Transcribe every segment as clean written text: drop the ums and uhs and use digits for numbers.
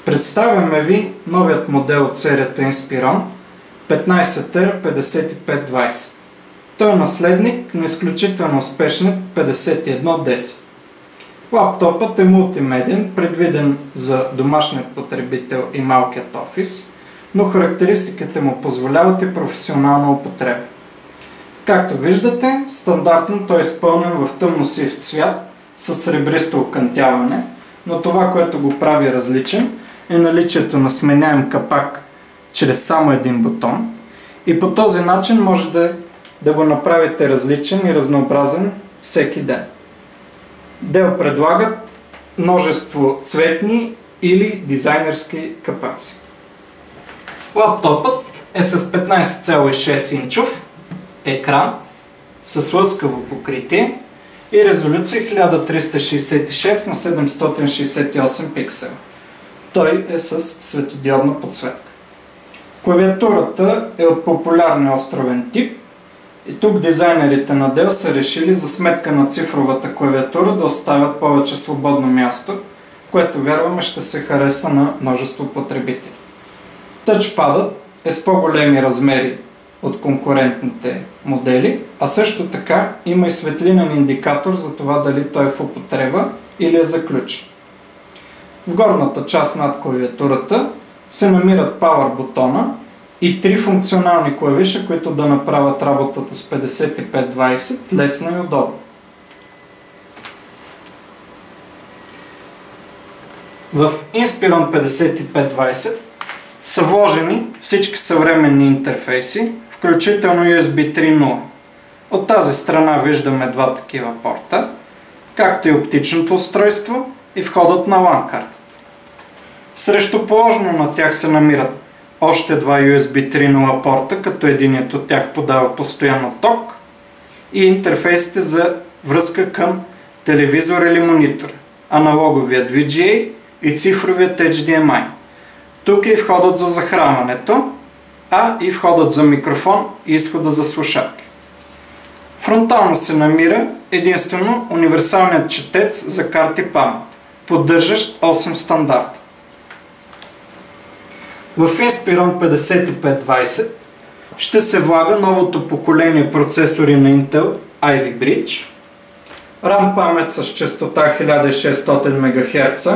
Представяме ви новият модел от серията Inspiron 15R5520. Той е наследник на изключително успешният 5110. Лаптопът е мултимедиен, предвиден за домашният потребител и малкият офис, но характеристиките му позволяват и професионална употреба. Както виждате, стандартно той е изпълнен в тъмно-сив цвят с сребристо окантяване, но това, което го прави различен, е наличието на сменяем капак чрез само един бутон и по този начин може да го направите различен и разнообразен всеки ден. Dell предлагат множество цветни или дизайнерски капаци. Лаптопът е с 15,6 инчов екран с лъскаво покритие и резолюция 1366 на 768 пиксела. Той е с светодиодна подсветка. Клавиатурата е от популярния островен тип и тук дизайнерите на Dell са решили за сметка на цифровата клавиатура да оставят повече свободно място, което вярваме ще се хареса на множество потребители. Тъчпадът е с по-големи размери от конкурентните модели, а също така има и светлинен индикатор за това дали той е в употреба или е заключен. В горната част над клавиатурата се намират Power бутона и 3 функционални клавиша, които да направят работата с 5520 лесна и удобна. В Inspiron 5520 са вложени всички съвременни интерфейси, включително USB 3.0. От тази страна виждаме два такива порта, както и оптичното устройство и входът на LAN картата. Срещу положено на тях се намират още два USB 3.0 порта, като единият от тях подава постоянно ток и интерфейсите за връзка към телевизор или монитор, аналоговият VGA и цифровият HDMI. Тук е и входът за захранването, а и входът за микрофон и изхода за слушалки. Фронтално се намира единствено универсалният четец за карти памет, поддържащ 8 стандарта. В Inspiron 5520 ще се влага новото поколение процесори на Intel Ivy Bridge, RAM памет с честота 1600 МГц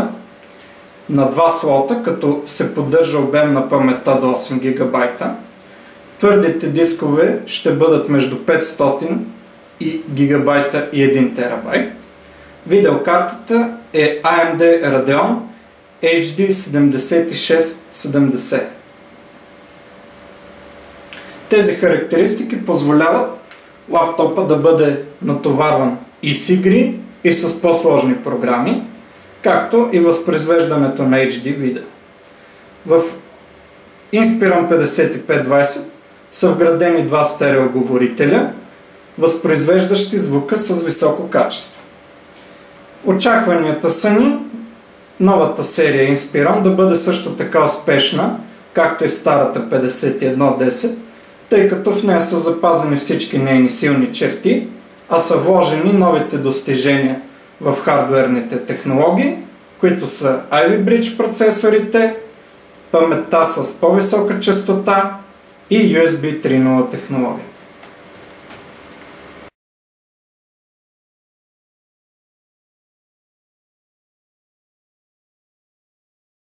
на 2 слота, като се поддържа обем на паметта до 8 ГБ. Твърдите дискове ще бъдат между 500 ГБ и 1 ТБ. Видеокартата е AMD Radeon HD 7670. Тези характеристики позволяват лаптопа да бъде натоварван и с игри, и с по-сложни програми, както и възпроизвеждането на HD видео. В Inspiron 5520 са вградени два стереоговорителя, възпроизвеждащи звука с високо качество. Очакванията са ни новата серия Inspiron да бъде също така успешна, както и старата 5110, тъй като в нея са запазени всички нейни силни черти, а са вложени новите достижения в хардуерните технологии, които са Ivy Bridge процесорите, паметта с по-висока честота и USB 3.0 технология.